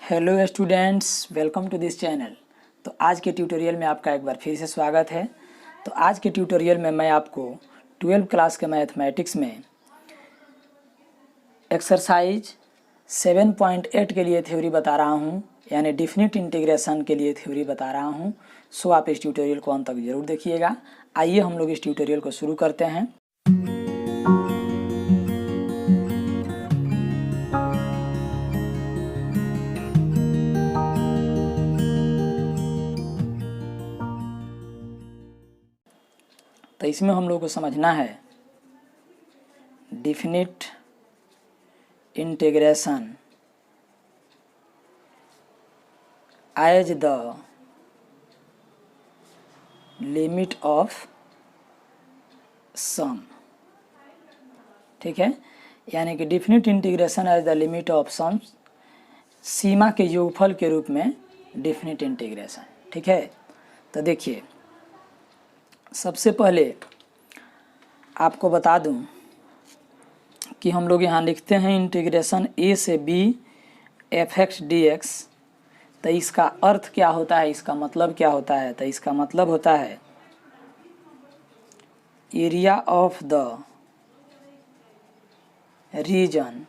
Hello students, welcome to this channel. तो आज के ट्यूटोरियल में आपका एक बार फिर से स्वागत है। तो आज के ट्यूटोरियल में मैं आपको 12वीं क्लास के मैथमेटिक्स में एक्सरसाइज 7.8 के लिए थ्योरी बता रहा हूं, यानी डिफिनिट इंटीग्रेशन के लिए थ्योरी बता रहा हूं। सो आप इस ट्यूटोरियल को अंत तक जरूर देखिएगा। आइए हम लोग इस ट्यूटोरियल को शुरू करते हैं। तो इसमें हम लोग को समझना है definite integration as the limit of sum. ठीक है, यानी कि definite integration as the limit of sum, सीमा के योगफल के रूप में डिफिनिट इंटीग्रेशन। ठीक है, तो देखिए सबसे पहले आपको बता दूं कि हम लोग यहाँ लिखते हैं इंटीग्रेशन ए से B F x D x. तो इसका अर्थ क्या होता है, इसका मतलब क्या होता है? तो इसका मतलब होता है area of the region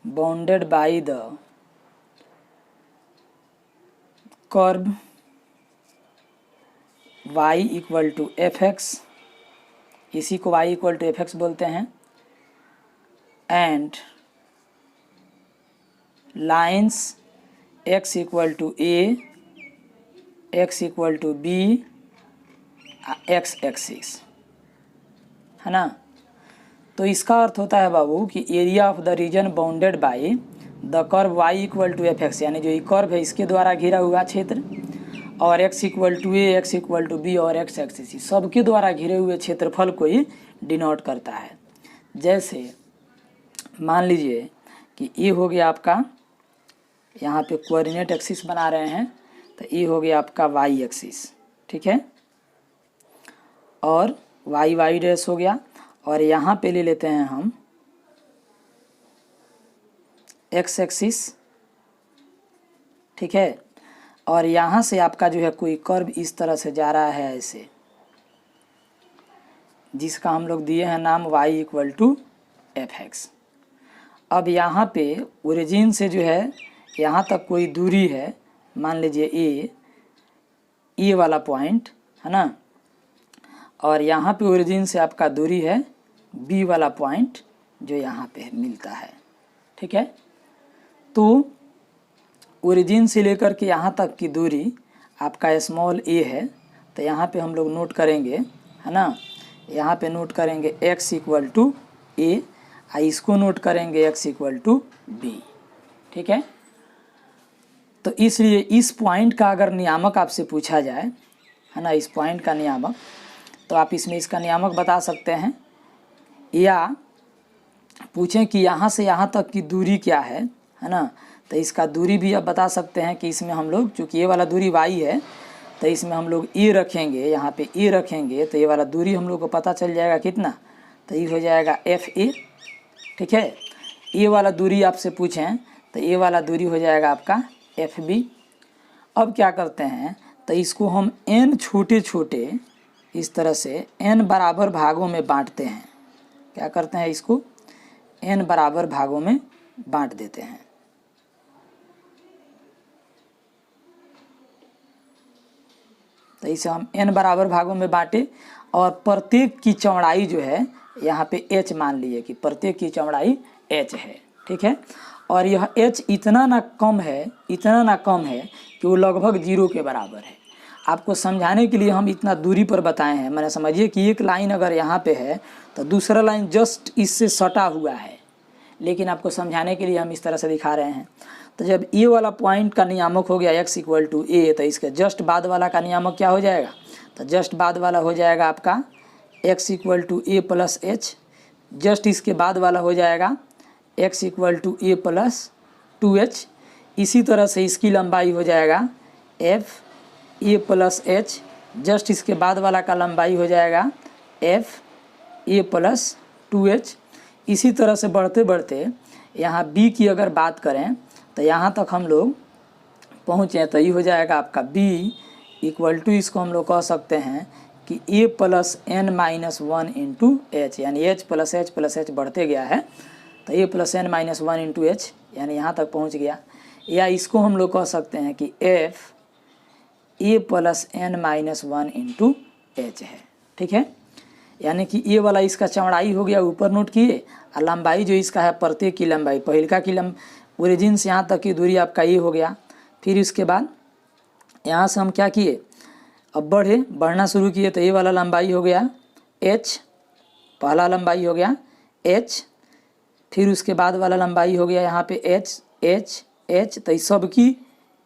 bounded by the curve y equal to f x, इसी को y equal to f x बोलते हैं, and lines x equal to a, x equal to b, x axis, है ना। तो इसका अर्थ होता है बाबू कि area of the region bounded by the curve y equal to f x, यानी जो ये कर्व है इसके द्वारा घिरा हुआ क्षेत्र, और x equal to a, x equal to b और x एक्सिस, सबके द्वारा घिरे हुए क्षेत्रफल को ही डिनोट करता है। जैसे मान लीजिए कि ये हो गया आपका, यहाँ पे कोऑर्डिनेट एक्सिस बना रहे हैं, तो ये हो गया आपका y एक्सिस। ठीक है, और y डैश हो गया, और यहाँ पे ले लेते हैं हम x एक्सिस। ठीक है, और यहाँ से आपका जो है कोई कर्व इस तरह से जा रहा है ऐसे, जिसका हम लोग दिए हैं नाम y equal to f x. अब यहाँ पे ओरिजिन से जो है यहाँ तक कोई दूरी है, मान लीजिए ए वाला पॉइंट है ना, और यहाँ पे ओरिजिन से आपका दूरी है बी वाला पॉइंट जो यहाँ पे मिलता है। ठीक है, तो ओरिजिन से लेकर के यहाँ तक की दूरी आपका स्मॉल ए है, तो यहाँ पे हम लोग नोट करेंगे, है ना, यहाँ पे नोट करेंगे x इक्वल टू ए, इसको नोट करेंगे x इक्वल टू बी। ठीक है, तो इसलिए इस पॉइंट का अगर नियामक आपसे पूछा जाए, है ना, इस पॉइंट का नियामक, तो आप इसमें इसका नियामक बता सकते हैं, या पूछें कि यहाँ से यहाँ तक की दूरी क्या है ना, तो इसका दूरी भी आप बता सकते हैं कि इसमें हम लोग, चूँकि ये वाला दूरी y है, तो इसमें हम लोग ए रखेंगे, यहाँ पे ए रखेंगे, तो ये वाला दूरी हम लोग को पता चल जाएगा कितना, तो ये हो जाएगा एफ ए। ठीक है, ए वाला दूरी आपसे पूछें तो ए वाला दूरी हो जाएगा आपका एफ बी। अब क्या करते हैं, तो इसको हम n छोटे छोटे इस तरह से n बराबर भागों में बांटते हैं। क्या करते हैं, इसको n बराबर भागों में बांट देते हैं। तो इसे हम n बराबर भागों में बांटे, और प्रत्येक की चौड़ाई जो है यहाँ पे h मान लिए कि प्रत्येक की चौड़ाई h है। ठीक है, और यह h इतना ना कम है कि वो लगभग 0 के बराबर है। आपको समझाने के लिए हम इतना दूरी पर बताए हैं। मैंने समझिए कि एक लाइन अगर यहाँ पे है तो दूसरा लाइन जस्ट इससे सटा हुआ है, लेकिन आपको समझाने के लिए हम इस तरह से दिखा रहे हैं। तो जब ए वाला पॉइंट का नियामक हो गया x इक्वल टू ए, तो इसके जस्ट बाद वाला का नियामक क्या हो जाएगा, तो जस्ट बाद वाला हो जाएगा आपका x equal to a plus h, just इसके बाद वाला हो जाएगा x equal to a plus 2h। इसी तरह से इसकी लंबाई हो जाएगा f a plus h, just इसके बाद वाला का लंबाई हो जाएगा एफ ए प्लस 2h। इसी तरह से बढ़ते बढ़ते यहाँ b की अगर बात करें तो यहाँ तक हम लोग पहुँचे तो ये हो जाएगा आपका b इक्वल टू, इसको हम लोग कह सकते हैं कि a plus n minus 1 into H, यानी h प्लस h बढ़ते गया है तो a plus n minus 1 into H, यानी यहाँ तक पहुँच गया। या इसको हम लोग कह सकते हैं कि f a plus n minus 1 into H है, ठीक है। यानी कि ये वाला इसका चौड़ाई हो गया ऊपर नोट किए, और लंबाई जो इसका है प्रत्येक की लंबाई, पहिलका की ओरिजिन से यहाँ तक की दूरी आपका ये हो गया। फिर इसके बाद यहाँ से हम क्या किए, अब बढ़ना शुरू किए तो ये वाला लंबाई हो गया h, पहला लंबाई हो गया h, फिर उसके बाद वाला लंबाई हो गया यहाँ पे h h h, तो इस सब की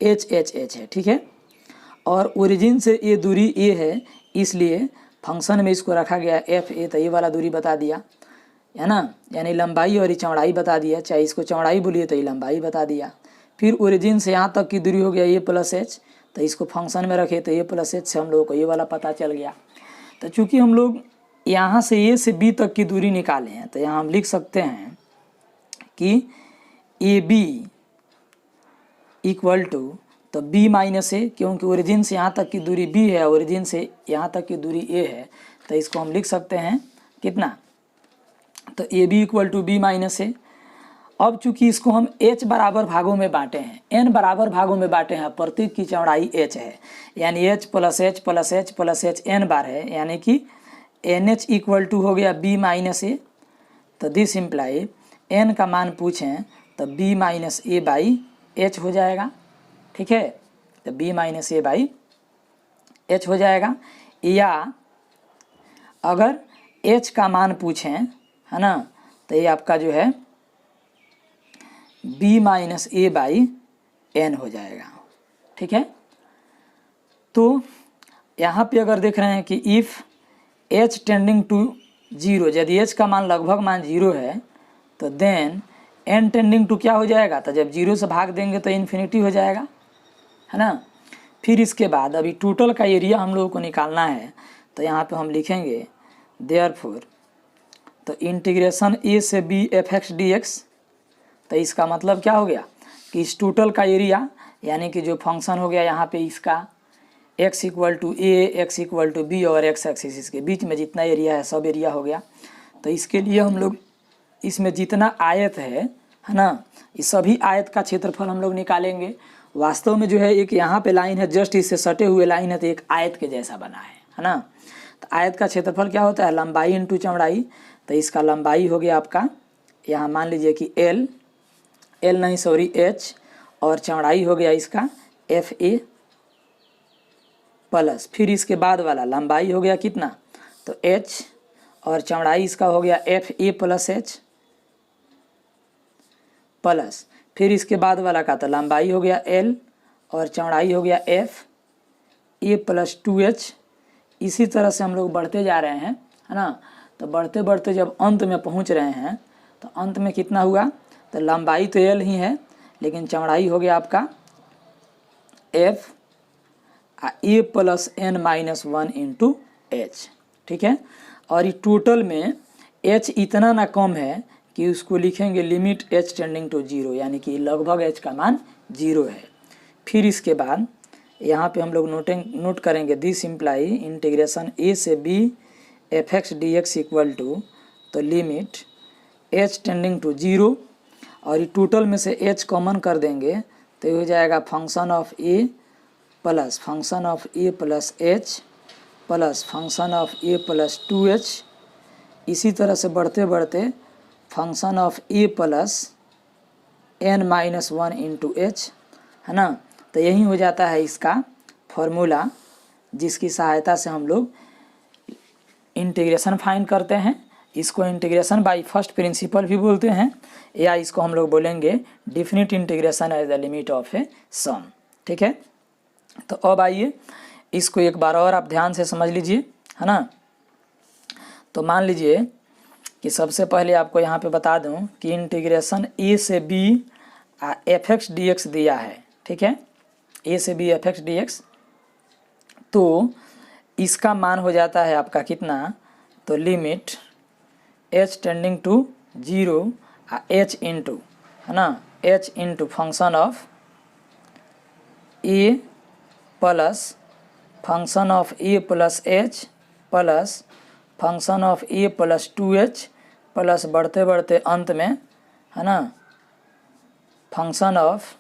h h h है, ठीक है। और ओरिजिन से ये दूरी a है, इसलिए फंक्शन में इसको रखा गया एफ ए, तो ये वाला दूरी बता दिया है ना, यानी लंबाई और चौड़ाई बता दिया, चाहे इसको चौड़ाई बोलिए तो ये लंबाई बता दिया। फिर ओरिजिन से यहाँ तक की दूरी हो गया ए प्लस एच, तो इसको फंक्शन में रखे तो ए प्लस एच से हम लोगों को ये वाला पता चल गया। तो चूँकि हम लोग यहाँ से ए से बी तक की दूरी निकाले हैं तो यहाँ हम लिख सकते हैं कि ए बी इक्वल टू, तो b माइनस ए, क्योंकि ओरिजिन से यहाँ तक की दूरी b है, ओरिजिन से यहाँ तक की दूरी a है, तो इसको हम लिख सकते हैं कितना, तो A B equal to B minus A. अब चूंकि इसको हम h बराबर भागों में बांटे हैं, n बराबर भागों में बांटे हैं, प्रत्येक की चौड़ाई h है, यानी h plus h plus h plus H n बार है, यानी कि NH इक्वल टू हो गया b माइनस ए। तो दिस इम्प्लाई n का मान पूछें तो b minus a by H हो जाएगा, ठीक है। तो b minus a by H हो जाएगा। या अगर h का मान पूछें, है ना, तो ये आपका जो है b minus a by n हो जाएगा, ठीक है। तो यहाँ पे अगर देख रहे हैं कि इफ़ h टेंडिंग टू 0, यदि h का मान लगभग मान 0 है तो देन n टेंडिंग टू क्या हो जाएगा, तो जब 0 से भाग देंगे तो इन्फिनिटी हो जाएगा, है ना। फिर इसके बाद अभी टोटल का एरिया हम लोगों को निकालना है, तो यहाँ पे हम लिखेंगे देयरफॉर, तो इंटीग्रेशन a से b f x D x. तो इसका मतलब क्या हो गया कि इस टोटल का एरिया, यानी कि जो फंक्शन हो गया यहाँ पे इसका x equal to a, x equal to b और x एक्सिस इसके बीच में जितना एरिया है सब एरिया हो गया। तो इसके लिए हम लोग इसमें जितना आयत है ना, इस सभी आयत का क्षेत्रफल हम लोग निकालेंगे। वास्तव में जो है एक यहाँ पे लाइन है, जस्ट इससे सटे हुए लाइन है, तो एक आयत के जैसा बना है ना। तो आयत का क्षेत्रफल क्या होता है, लंबाई इंटू चौड़ाई। तो इसका लंबाई हो गया आपका, यहाँ मान लीजिए कि h, और चौड़ाई हो गया इसका एफ ए प्लस, फिर इसके बाद वाला लंबाई हो गया कितना, तो h, और चौड़ाई इसका हो गया F a plus h plus, फिर इसके बाद वाला का तो लंबाई हो गया l, और चौड़ाई हो गया एफ ए प्लस 2h। इसी तरह से हम लोग बढ़ते जा रहे हैं, है ना। तो बढ़ते बढ़ते जब अंत में पहुंच रहे हैं तो अंत में कितना हुआ, तो लंबाई तो l ही है, लेकिन चौड़ाई हो गया आपका f A plus N minus 1 into H, ठीक है। और ये टोटल में h इतना ना कम है कि उसको लिखेंगे लिमिट h टेंडिंग टू 0, यानी कि लगभग h का मान 0 है। फिर इसके बाद यहाँ पे हम लोग नोट करेंगे दिस इम्प्लाई इंटीग्रेशन a से b f x D x equal to, तो लिमिट h टेंडिंग टू 0, और ये टोटल में से h कॉमन कर देंगे तो ये हो जाएगा function of a plus function of a plus h plus function of a plus 2h। इसी तरह से बढ़ते बढ़ते function of a plus n minus 1 into H, है ना। तो यही हो जाता है इसका फॉर्मूला, जिसकी सहायता से हम लोग इंटीग्रेशन फाइंड करते हैं। इसको इंटीग्रेशन बाय फर्स्ट प्रिंसिपल भी बोलते हैं, या इसको हम लोग बोलेंगे definite integration as the limit of a sum, ठीक है। तो अब आइए इसको एक बार और आप ध्यान से समझ लीजिए, है ना। तो मान लीजिए कि सबसे पहले आपको यहाँ पे बता दूँ कि इंटीग्रेशन a से b f x D x दिया है, ठीक है, a से b f x D x. तो इसका मान हो जाता है आपका कितना, तो limit h tending to 0 h into, है ना, h into function of a plus function of a plus h plus function of a plus 2h plus बढ़ते बढ़ते अंत में, है ना, function of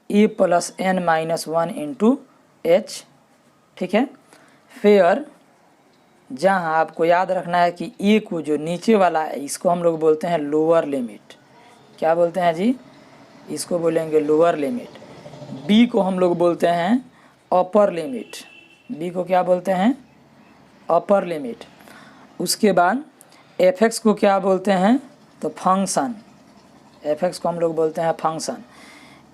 a plus n minus 1 into H. ठीक है, फिर जहाँ आपको याद रखना है कि ए को जो नीचे वाला है इसको हम लोग बोलते हैं लोअर लिमिट। क्या बोलते हैं जी? इसको बोलेंगे लोअर लिमिट। बी को हम लोग बोलते हैं अपर लिमिट। बी को क्या बोलते हैं? Upper limit. उसके बाद एफ एक्स को क्या बोलते हैं? तो फंक्शन। एफ एक्स को हम लोग बोलते हैं फंक्शन।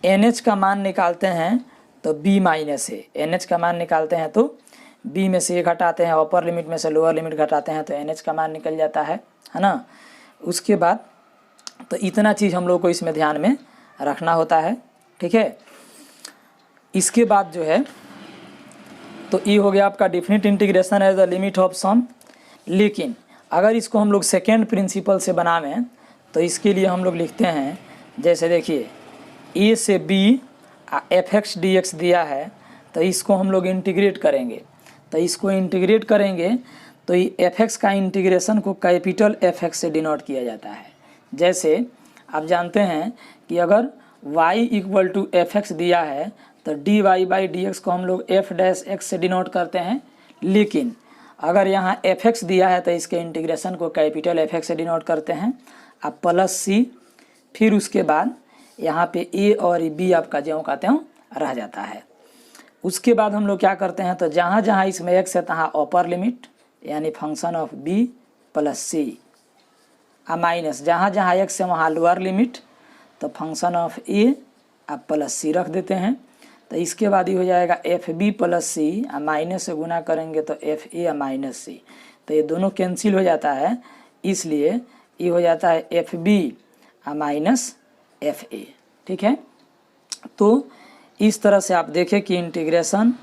एन एच का मान निकालते हैं तो बी माइनस ए। एन एच का मान निकालते हैं तो बी में से ए घटाते हैं, अपर लिमिट में से लोअर लिमिट घटाते हैं तो एन एच का मान निकल जाता है ना। उसके बाद तो इतना चीज़ हम लोग को इसमें ध्यान में रखना होता है। ठीक है, इसके बाद जो है तो ये हो गया आपका definite integration as the limit of sum. लेकिन अगर इसको हम लोग सेकेंड प्रिंसिपल से बनावें तो इसके लिए हम लोग लिखते हैं, जैसे देखिए ए से B F x D x दिया है तो इसको हम लोग इंटीग्रेट करेंगे। तो इसको इंटीग्रेट करेंगे तो ये एफ एक्स का इंटीग्रेशन को कैपिटल एफ एक्स से डिनोट किया जाता है। जैसे आप जानते हैं कि अगर y equal to f x दिया है तो d y by d x को हम लोग एफ डैश एक्स से डिनोट करते हैं। लेकिन अगर यहाँ एफ एक्स दिया है तो इसके इंटीग्रेशन को कैपिटल एफ एक्स से डिनोट करते हैं। अब प्लस सी, फिर उसके बाद यहाँ पे ए और बी आपका ज्यों का त्यों रह जाता है। उसके बाद हम लोग क्या करते हैं तो जहाँ जहाँ इसमें एक्स है तहाँ अपर लिमिट यानी function of b plus c, minus जहाँ जहाँ एक्स है वहाँ लोअर लिमिट तो फंक्शन ऑफ ए आप प्लस सी रख देते हैं। तो इसके बाद ये हो जाएगा F B plus c, minus से गुना करेंगे तो एफ ए माइनस सी, तो ये दोनों कैंसिल हो जाता है, इसलिए ये हो जाता है f b minus f a. ठीक है, तो इस तरह से आप देखें कि इंटीग्रेशन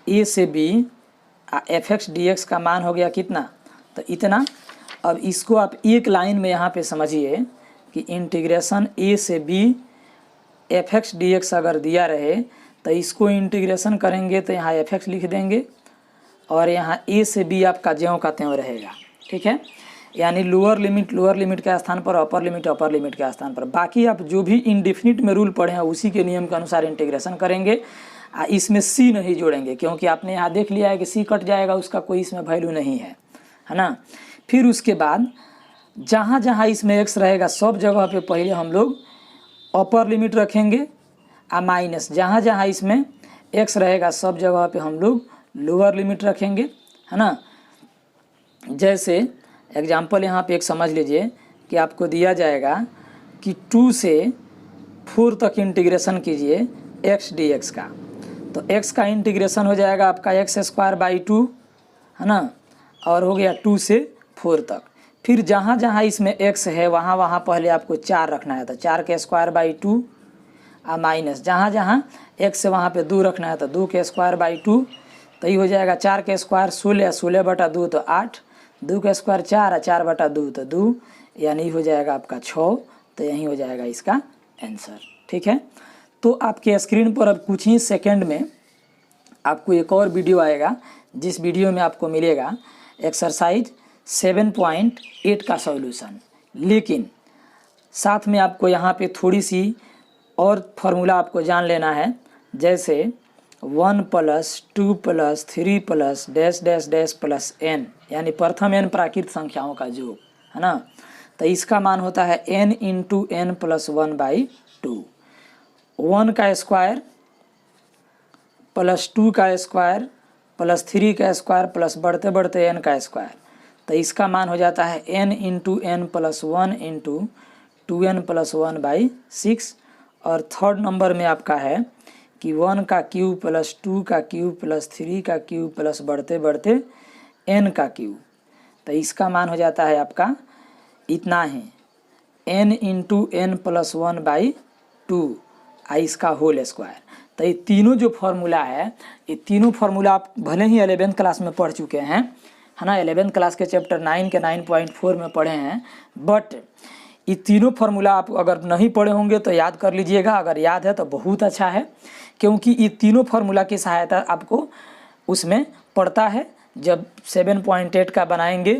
ए से B F x D x का मान हो गया कितना, तो इतना। अब इसको आप एक लाइन में यहाँ पे समझिए कि इंटीग्रेशन ए से B F x D x अगर दिया रहे तो इसको इंटीग्रेशन करेंगे तो यहाँ एफ एक्स लिख देंगे और यहाँ ए से बी आपका ज्यों का त्यों रहेगा। ठीक है, यानी लोअर लिमिट के स्थान पर अपर लिमिट के स्थान पर। बाकी आप जो भी इंडेफिनिट में रूल पढ़े हैं उसी के नियम के अनुसार इंटीग्रेशन करेंगे। इसमें सी नहीं जोड़ेंगे क्योंकि आपने यहाँ देख लिया है कि सी कट जाएगा, उसका कोई इसमें वैल्यू नहीं है ना। फिर उसके बाद जहाँ जहाँ इसमें एक्स रहेगा सब जगह पे पहले हम लोग अपर लिमिट रखेंगे माइनस जहाँ जहाँ इसमें एक्स रहेगा सब जगह पे हम लोग लोअर लिमिट रखेंगे, है ना। जैसे एग्जाम्पल यहाँ पे एक समझ लीजिए कि आपको दिया जाएगा कि 2 से 4 तक इंटीग्रेशन कीजिए एक्स डी एक्स का, तो एक्स का इंटीग्रेशन हो जाएगा आपका एक्स स्क्वायर बाई 2, है ना, और हो गया 2 से 4 तक। फिर जहाँ जहाँ इसमें x है वहाँ वहाँ पहले आपको 4 रखना है तो 4 के स्क्वायर बाई 2 माइनस जहाँ जहाँ x है वहाँ पे 2 रखना है तो 2 के स्क्वायर बाई 2, तो ये हो जाएगा 4 के स्क्वायर 16, 16 बटा 2 तो 8, 2 के स्क्वायर 4, 4 बटा 2 तो 2, यानी हो जाएगा आपका 6। तो यही हो जाएगा इसका आंसर। ठीक है, तो आपके स्क्रीन पर अब कुछ ही सेकंड में आपको एक और वीडियो आएगा जिस वीडियो में आपको मिलेगा एक्सरसाइज 7.8 का सॉल्यूशन। लेकिन साथ में आपको यहाँ पे थोड़ी सी और फार्मूला आपको जान लेना है, जैसे 1 + 2 + 3 + dash dash dash plus n, यानी प्रथम n प्राकृत संख्याओं का योग, है ना। तो इसका मान होता है n × n + 1/2, 1 का स्क्वायर प्लस 2 का स्क्वायर प्लस 3 का स्क्वायर प्लस बढ़ते बढ़ते n का स्क्वायर, तो इसका मान हो जाता है n × n + 1 × 2n + 1/6। और थर्ड नंबर में आपका है कि 1 का क्यूब प्लस 2 का क्यूब प्लस 3 का क्यूब प्लस बढ़ते बढ़ते n का क्यूब, तो इसका मान हो जाता है आपका इतना ही n × n + 1/2 इसका होल स्क्वायर। तो ये तीनों जो फार्मूला है, ये तीनों फार्मूला आप भले ही 11th क्लास में पढ़ चुके हैं, है ना, 11th क्लास के चैप्टर 9 के 9.4 में पढ़े हैं, बट ये तीनों फार्मूला आप अगर नहीं पढ़े होंगे तो याद कर लीजिएगा, अगर याद है तो बहुत अच्छा है, क्योंकि ये तीनों फार्मूला की सहायता आपको उसमें पड़ता है। जब 7.8 का बनाएंगे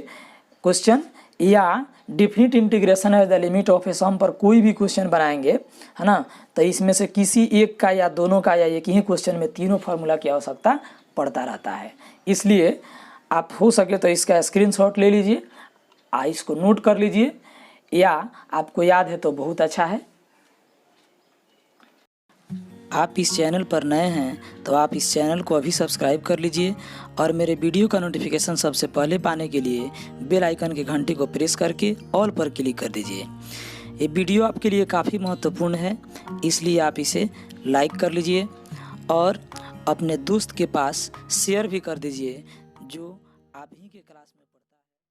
क्वेश्चन या डिफिनिट इंटीग्रेशन है द लिमिट ऑफ ए सम पर कोई भी क्वेश्चन बनाएंगे, है ना, तो इसमें से किसी एक का या दोनों का या एक ही क्वेश्चन में तीनों फार्मूला की आवश्यकता पड़ता रहता है। इसलिए आप हो सके तो इसका स्क्रीनशॉट ले लीजिए, इसको नोट कर लीजिए, या आपको याद है तो बहुत अच्छा है। आप इस चैनल पर नए हैं तो आप इस चैनल को अभी सब्सक्राइब कर लीजिए और मेरे वीडियो का नोटिफिकेशन सबसे पहले पाने के लिए बेल आइकन की घंटी को प्रेस करके ऑल पर क्लिक कर दीजिए। ये वीडियो आपके लिए काफ़ी महत्वपूर्ण है, इसलिए आप इसे लाइक कर लीजिए और अपने दोस्त के पास शेयर भी कर दीजिए जो आप ही के क्लास में